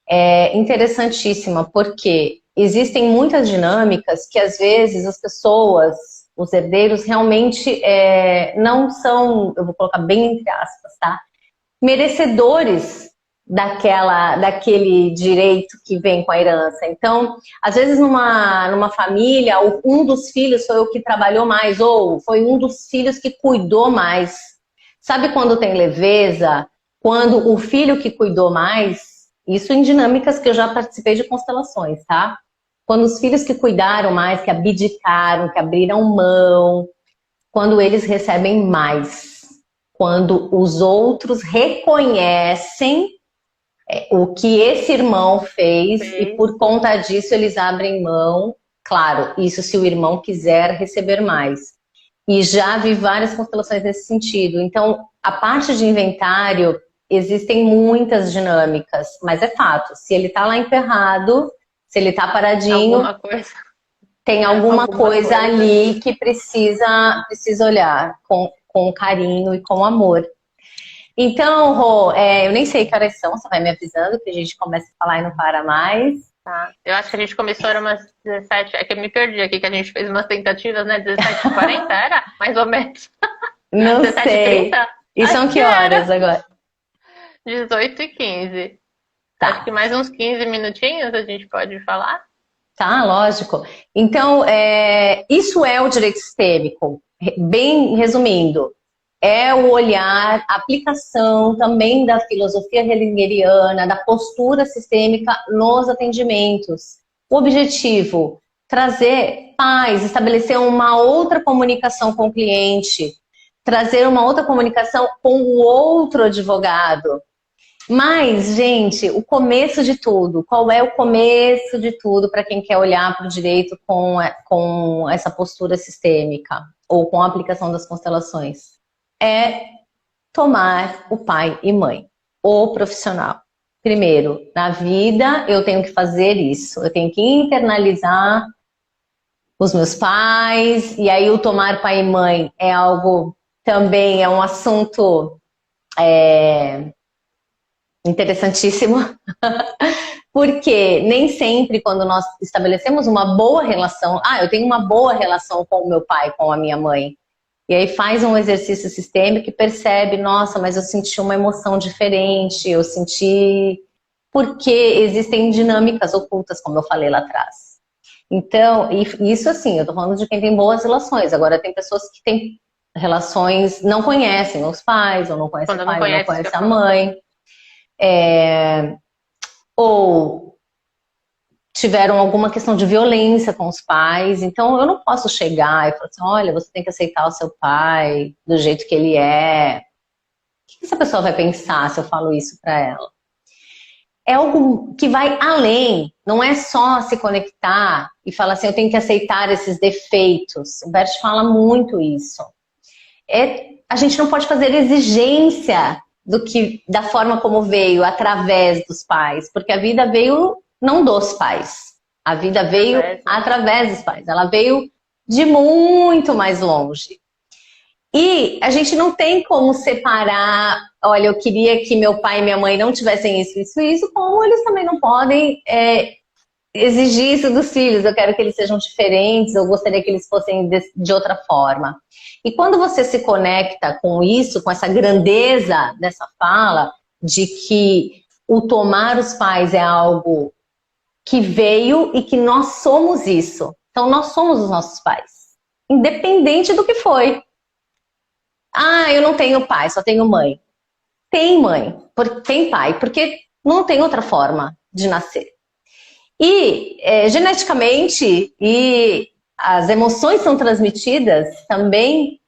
é interessantíssima, porque existem muitas dinâmicas que às vezes as pessoas, os herdeiros, realmente não são, eu vou colocar bem entre aspas, tá? Merecedores daquele direito que vem com a herança. Então, às vezes numa família, um dos filhos foi o que trabalhou mais, ou foi um dos filhos que cuidou mais. Sabe quando tem leveza? Quando o filho que cuidou mais, isso em dinâmicas que eu já participei de constelações, tá? Quando os filhos que cuidaram mais, que abdicaram, que abriram mão, quando eles recebem mais. Quando os outros reconhecem o que esse irmão fez e por conta disso eles abrem mão. Claro, isso se o irmão quiser receber mais. E já vi várias constelações nesse sentido. Então, a parte de inventário, existem muitas dinâmicas, mas é fato, se ele está lá emperrado, se ele está paradinho, tem alguma coisa ali que precisa olhar com carinho e com amor. Então, Rô, eu nem sei que horas são, você vai me avisando que a gente começa a falar e não para mais. Tá. Eu acho que a gente começou, era umas 17, é que eu me perdi aqui, que a gente fez umas tentativas, né? 17h40 era? Mais ou menos. Não 17h30? Sei. E são que horas agora? 18h15. Tá. Acho que mais uns 15 minutinhos a gente pode falar. Tá, lógico. Então, isso é o direito sistêmico. Bem resumindo, é o olhar, a aplicação também da filosofia hegeliana, da postura sistêmica nos atendimentos. O objetivo, trazer paz, estabelecer uma outra comunicação com o cliente, trazer uma outra comunicação com o outro advogado. Mas, gente, o começo de tudo, qual é o começo de tudo para quem quer olhar para o direito com essa postura sistêmica ou com a aplicação das constelações? É tomar o pai e mãe, o profissional. Primeiro, na vida eu tenho que fazer isso, eu tenho que internalizar os meus pais, e aí o tomar pai e mãe é algo também, é um assunto interessantíssimo, porque nem sempre quando nós estabelecemos uma boa relação, eu tenho uma boa relação com o meu pai, com a minha mãe, e aí faz um exercício sistêmico e percebe, nossa, mas eu senti uma emoção diferente, eu senti... Porque existem dinâmicas ocultas, como eu falei lá atrás. Então, isso assim, eu tô falando de quem tem boas relações. Agora tem pessoas que têm relações, não conhecem os pais, ou não conhecem o pai, ou não conhecem a mãe. Ou tiveram alguma questão de violência com os pais, então eu não posso chegar e falar assim, olha, você tem que aceitar o seu pai do jeito que ele é. O que essa pessoa vai pensar se eu falo isso para ela? É algo que vai além, não é só se conectar e falar assim, eu tenho que aceitar esses defeitos. O Bert fala muito isso. A gente não pode fazer exigência da forma como veio, através dos pais, porque a vida veio não dos pais, a vida veio através dos pais, ela veio de muito mais longe. E a gente não tem como separar, olha, eu queria que meu pai e minha mãe não tivessem isso, como eles também não podem exigir isso dos filhos, eu quero que eles sejam diferentes, eu gostaria que eles fossem de outra forma. E quando você se conecta com isso, com essa grandeza dessa fala, de que o tomar os pais é algo que veio e que nós somos isso. Então nós somos os nossos pais, independente do que foi. Eu não tenho pai, só tenho mãe. Tem mãe, tem pai, porque não tem outra forma de nascer. E geneticamente, e as emoções são transmitidas também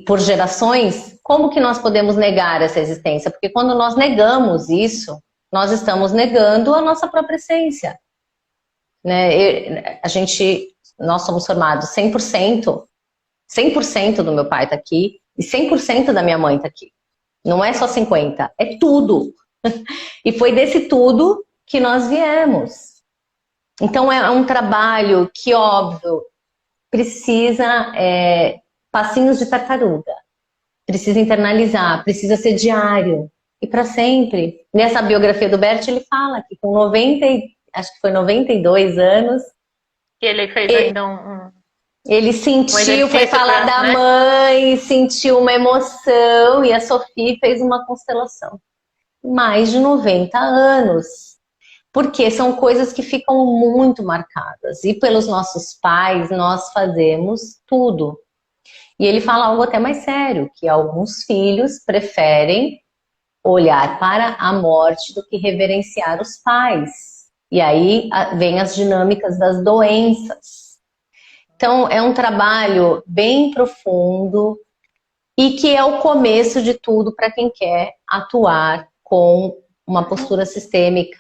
por gerações, como que nós podemos negar essa existência? Porque quando nós negamos isso, nós estamos negando a nossa própria essência. Né? Nós somos formados 100% do meu pai está aqui e 100% da minha mãe está aqui. Não é só 50%, é tudo. E foi desse tudo que nós viemos. Então é um trabalho que, óbvio, precisa passinhos de tartaruga. Precisa internalizar, precisa ser diário. e para sempre. Nessa biografia do Bert, ele fala que com 90, acho que foi 92 anos, E ele fez ainda ele sentiu, foi falar da mãe, sentiu uma emoção, e a Sophie fez uma constelação. Mais de 90 anos. Porque são coisas que ficam muito marcadas. E pelos nossos pais, nós fazemos tudo. E ele fala algo até mais sério, que alguns filhos preferem olhar para a morte do que reverenciar os pais. E aí vem as dinâmicas das doenças. Então, é um trabalho bem profundo e que é o começo de tudo para quem quer atuar com uma postura sistêmica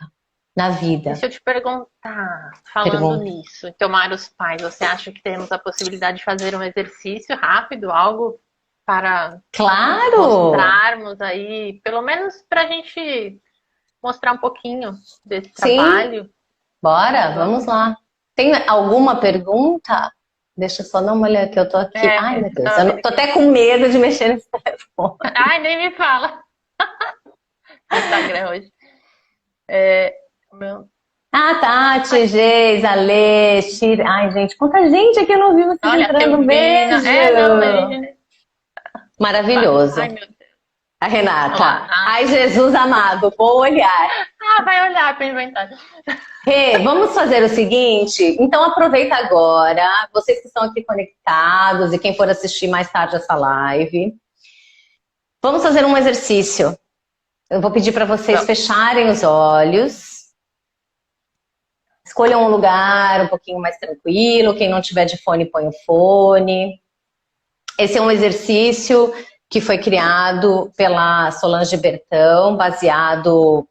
na vida. Deixa eu te perguntar, falando nisso, em tomar os pais, você acha que temos a possibilidade de fazer um exercício rápido, algo para mostrarmos aí, pelo menos para a gente mostrar um pouquinho desse trabalho? Bora, vamos lá. Tem alguma pergunta? Deixa eu só dar uma olhada que eu tô aqui. Ai, meu Deus, eu tô até com medo de mexer nesse telefone. Ai, nem me fala. Instagram hoje. Tati, Geis, Alê, Shira. Ai, gente, quanta gente aqui eu não vi vocês entrando. Beijo. Maravilhoso. Ai, meu Deus. A Renata. Ai, Jesus amado, vou olhar. Vai olhar para inventar. Vamos fazer o seguinte, então aproveita agora, vocês que estão aqui conectados e quem for assistir mais tarde essa live, vamos fazer um exercício. Eu vou pedir para vocês fecharem os olhos, escolham um lugar um pouquinho mais tranquilo, quem não tiver de fone, põe o fone. Esse é um exercício que foi criado pela Solange Bertão, baseado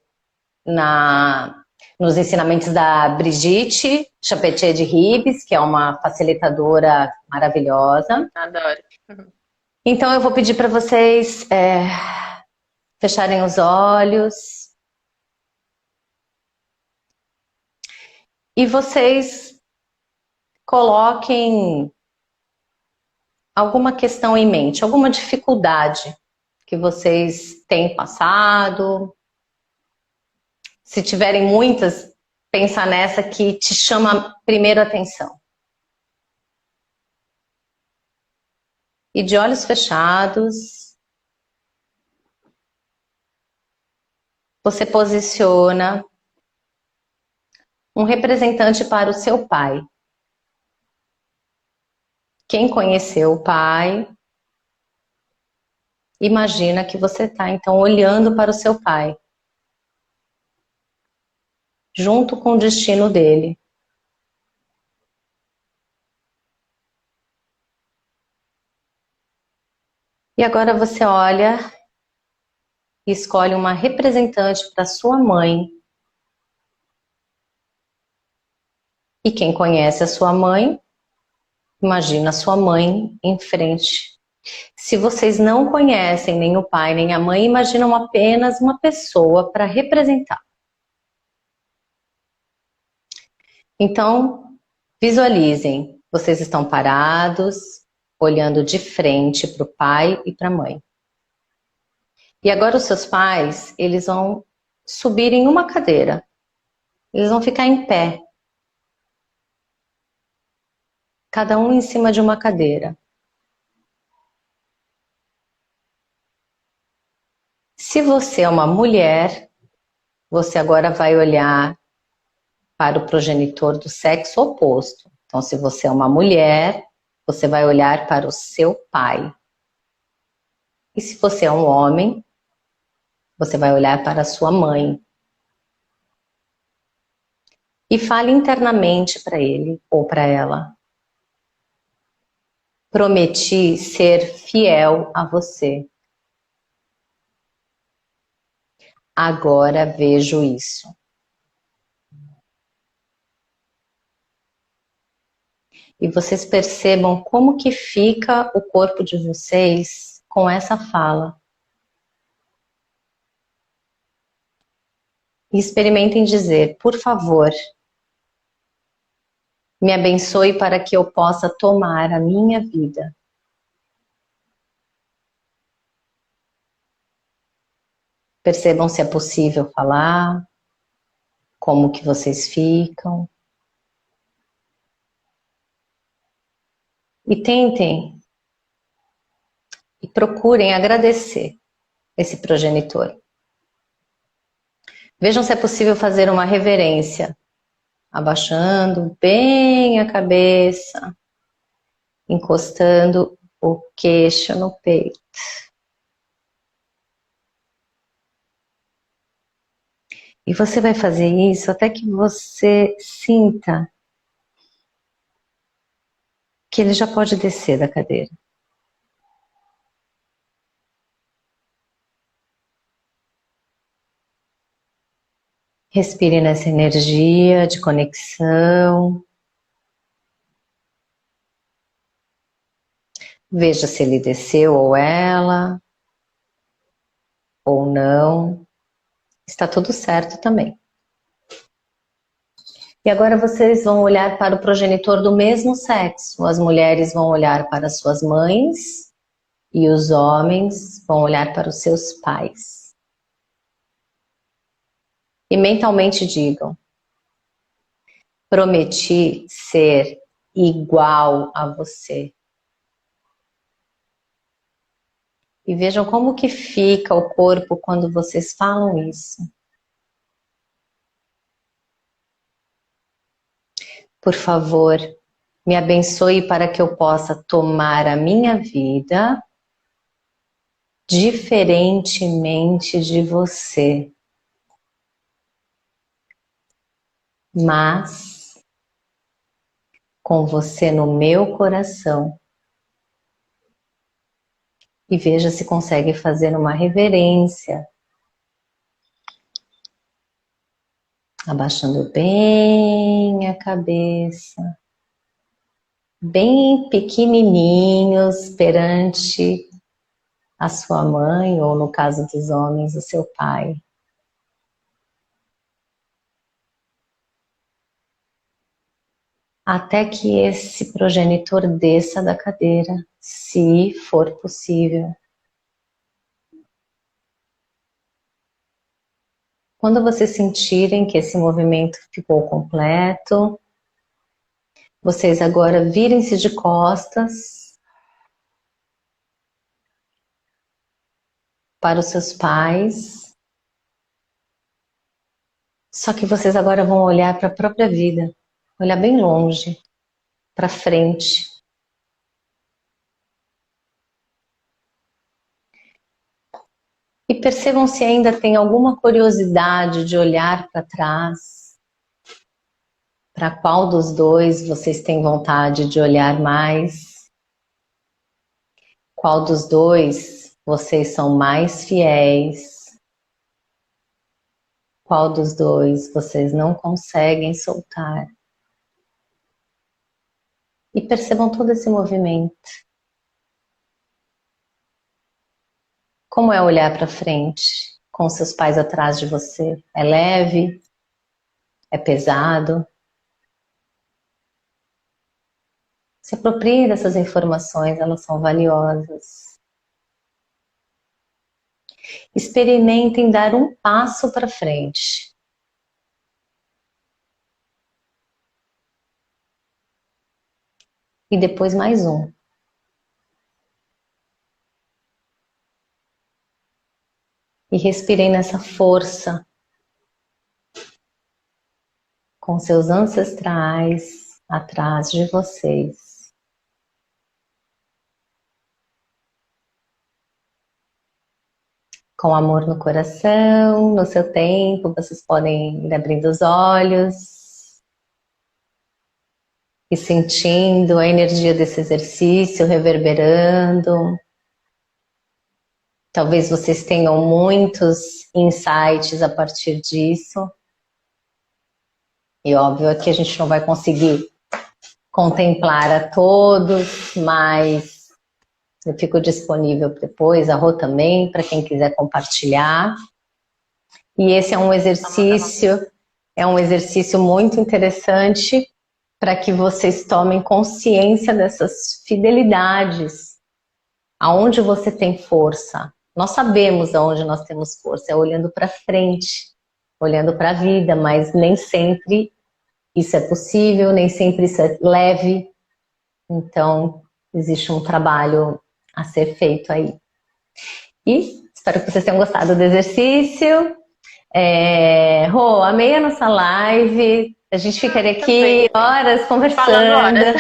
nos ensinamentos da Brigitte Chapetier de Ribes, que é uma facilitadora maravilhosa. Adoro. Então eu vou pedir para vocês fecharem os olhos. E vocês coloquem alguma questão em mente, alguma dificuldade que vocês têm passado. Se tiverem muitas, pensa nessa que te chama primeiro a atenção. E de olhos fechados, você posiciona um representante para o seu pai. Quem conheceu o pai, imagina que você está então olhando para o seu pai, junto com o destino dele. E agora você olha e escolhe uma representante para sua mãe. E quem conhece a sua mãe, imagina a sua mãe em frente. Se vocês não conhecem nem o pai nem a mãe, imaginam apenas uma pessoa para representar. Então, visualizem, vocês estão parados, olhando de frente para o pai e para a mãe. E agora os seus pais, eles vão subir em uma cadeira. Eles vão ficar em pé. Cada um em cima de uma cadeira. Se você é uma mulher, você agora vai olhar para o progenitor do sexo oposto. Então, se você é uma mulher, você vai olhar para o seu pai. E se você é um homem, você vai olhar para a sua mãe. E fale internamente para ele ou para ela. Prometi ser fiel a você. Agora vejo isso. E vocês percebam como que fica o corpo de vocês com essa fala. E experimentem dizer, por favor, me abençoe para que eu possa tomar a minha vida. Percebam se é possível falar, como que vocês ficam. E tentem e procurem agradecer esse progenitor. Vejam se é possível fazer uma reverência, abaixando bem a cabeça, encostando o queixo no peito. E você vai fazer isso até que você sinta que ele já pode descer da cadeira. Respire nessa energia de conexão. Veja se ele desceu ou ela, ou não. Está tudo certo também. E agora vocês vão olhar para o progenitor do mesmo sexo. As mulheres vão olhar para suas mães e os homens vão olhar para os seus pais. E mentalmente digam: prometi ser igual a você. E vejam como que fica o corpo quando vocês falam isso. Por favor, me abençoe para que eu possa tomar a minha vida diferentemente de você. Mas com você no meu coração. E veja se consegue fazer uma reverência. Abaixando bem a cabeça. Bem pequenininhos perante a sua mãe, ou no caso dos homens, o seu pai. Até que esse progenitor desça da cadeira, se for possível. Quando vocês sentirem que esse movimento ficou completo, vocês agora virem-se de costas para os seus pais. Só que vocês agora vão olhar para a própria vida, olhar bem longe, para frente. E percebam se ainda tem alguma curiosidade de olhar para trás. Para qual dos dois vocês têm vontade de olhar mais? Qual dos dois vocês são mais fiéis? Qual dos dois vocês não conseguem soltar? E percebam todo esse movimento. Como é olhar para frente, com seus pais atrás de você? É leve? É pesado? Se aproprie dessas informações, elas são valiosas. Experimentem dar um passo para frente. E depois mais um. E respirem nessa força com seus ancestrais atrás de vocês. Com amor no coração, no seu tempo, vocês podem ir abrindo os olhos e sentindo a energia desse exercício reverberando. Talvez vocês tenham muitos insights a partir disso. E óbvio que a gente não vai conseguir contemplar a todos, mas eu fico disponível depois, a Rô também, para quem quiser compartilhar. E esse é um exercício muito interessante para que vocês tomem consciência dessas fidelidades. Aonde você tem força? Nós sabemos aonde nós temos força, é olhando para frente, olhando para a vida, mas nem sempre isso é possível, nem sempre isso é leve. Então, existe um trabalho a ser feito aí. E espero que vocês tenham gostado do exercício. Rô, amei a nossa live. A gente ficaria aqui horas conversando. Horas.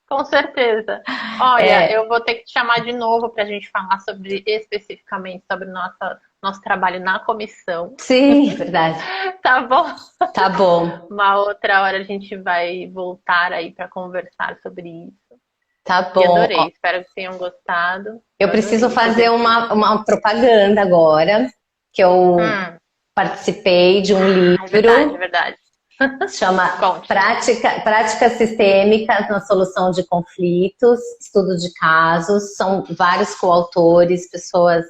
Com certeza. Olha, eu vou ter que te chamar de novo para a gente falar especificamente sobre nosso trabalho na comissão. Sim, verdade. Tá bom? Tá bom. Uma outra hora a gente vai voltar aí para conversar sobre isso. Tá bom. E adorei, espero que tenham gostado. Eu preciso fazer uma propaganda agora, que eu participei de um livro. Verdade. Se chama Práticas Sistêmicas na Solução de Conflitos, Estudo de Casos. São vários coautores, pessoas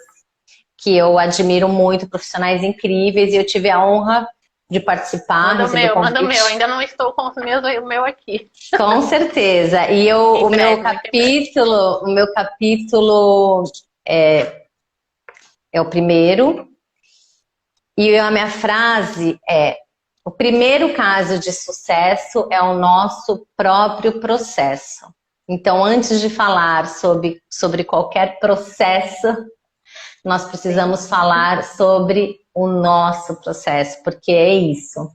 que eu admiro muito, profissionais incríveis, e eu tive a honra de participar. Manda o meu, ainda não estou com o meu aqui. Com certeza. E o meu capítulo é o primeiro. E a minha frase é: o primeiro caso de sucesso é o nosso próprio processo. Então, antes de falar sobre qualquer processo, nós precisamos falar sobre o nosso processo, porque é isso.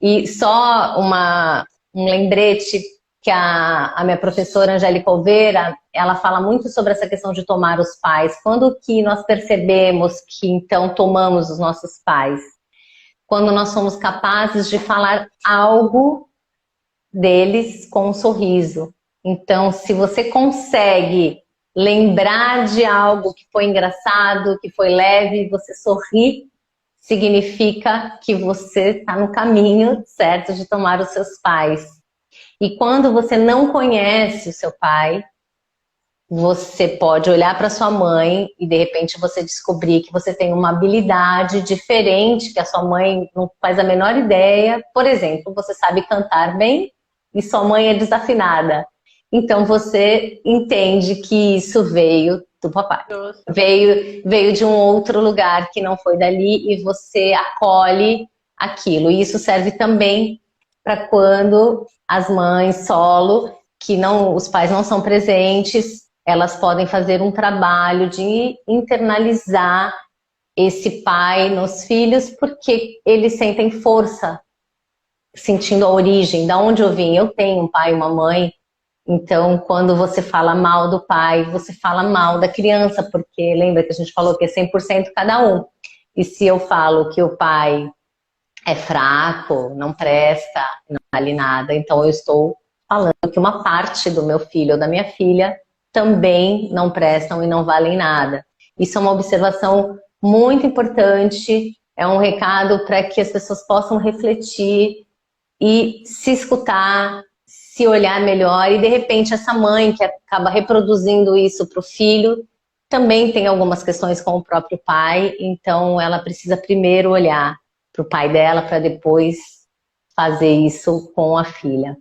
E só um lembrete que a minha professora Angélica Oliveira, ela fala muito sobre essa questão de tomar os pais. Quando que nós percebemos que então tomamos os nossos pais? Quando nós somos capazes de falar algo deles com um sorriso. Então, se você consegue lembrar de algo que foi engraçado, que foi leve, você sorri, significa que você está no caminho certo de tomar os seus pais. E quando você não conhece o seu pai, você pode olhar para sua mãe e de repente você descobrir que você tem uma habilidade diferente que a sua mãe não faz a menor ideia. Por exemplo, você sabe cantar bem e sua mãe é desafinada. Então você entende que isso veio do papai. Veio de um outro lugar que não foi dali e você acolhe aquilo. E isso serve também para quando as mães solo, os pais não são presentes, elas podem fazer um trabalho de internalizar esse pai nos filhos, porque eles sentem força, sentindo a origem, da onde eu vim. Eu tenho um pai e uma mãe, então quando você fala mal do pai, você fala mal da criança, porque lembra que a gente falou que é 100% cada um. E se eu falo que o pai é fraco, não presta, não vale nada, então eu estou falando que uma parte do meu filho ou da minha filha também não prestam e não valem nada. Isso é uma observação muito importante, é um recado para que as pessoas possam refletir e se escutar, se olhar melhor, e de repente essa mãe que acaba reproduzindo isso para o filho também tem algumas questões com o próprio pai, então ela precisa primeiro olhar para o pai dela para depois fazer isso com a filha.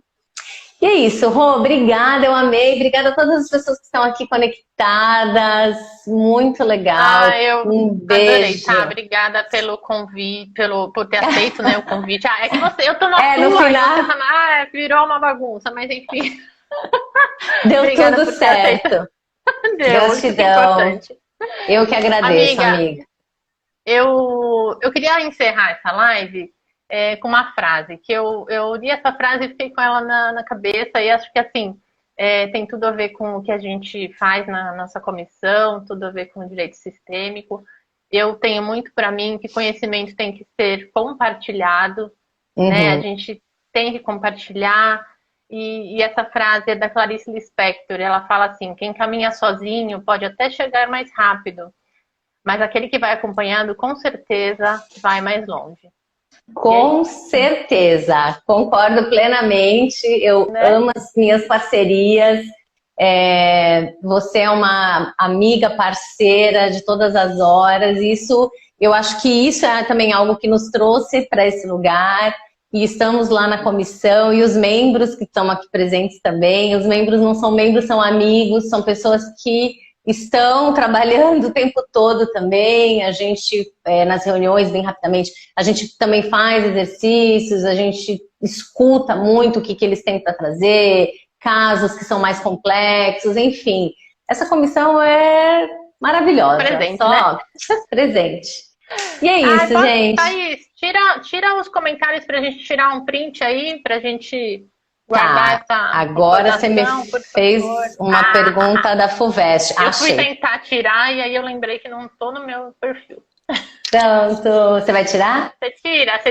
E é isso, Rô, obrigada, eu amei, obrigada a todas as pessoas que estão aqui conectadas, muito legal, um beijo. Adorei, tá? Obrigada pelo convite, por ter aceito, né, o convite. É que eu tô na no final... virou uma bagunça, mas enfim. Deu tudo certo. Gratidão. Eu que agradeço, amiga. Eu queria encerrar essa live com uma frase, que eu li essa frase e fiquei com ela na cabeça, e acho que assim, tem tudo a ver com o que a gente faz na nossa comissão, tudo a ver com o direito sistêmico. Eu tenho muito para mim que conhecimento tem que ser compartilhado, né? A gente tem que compartilhar, e essa frase é da Clarice Lispector, ela fala assim: quem caminha sozinho pode até chegar mais rápido, mas aquele que vai acompanhado, com certeza, vai mais longe. Com certeza, concordo plenamente, eu amo as minhas parcerias, você é uma amiga, parceira de todas as horas, eu acho que isso é também algo que nos trouxe para esse lugar, e estamos lá na comissão, e os membros que estão aqui presentes também, os membros não são membros, são amigos, são pessoas que estão trabalhando o tempo todo também. A gente, nas reuniões, bem rapidamente, a gente também faz exercícios, a gente escuta muito o que eles têm para trazer, casos que são mais complexos, enfim. Essa comissão é maravilhosa. Presente, só né? presente. E é isso, gente. Thaís, tira os comentários pra gente tirar um print aí, pra gente guardar essa agora você me fez uma pergunta da FUVEST. Eu fui tentar tirar e aí eu lembrei que não tô no meu perfil. Pronto. Você vai tirar? Você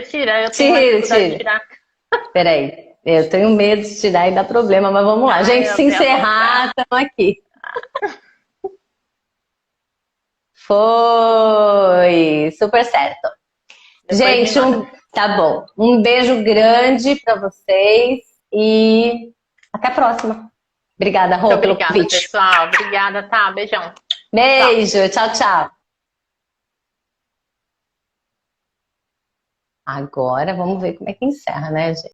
tira. Eu tenho tira. De tirar. Peraí. Eu tenho medo de tirar e dar problema, mas vamos lá. Gente, se encerrar, estamos aqui. Foi super certo. Depois gente, tá bom. Um beijo grande para vocês e até a próxima. Obrigada, Rô, pelo convite. Pessoal. Obrigada, tá? Beijão. Beijo. Tchau, tchau. Agora vamos ver como é que encerra, né, gente?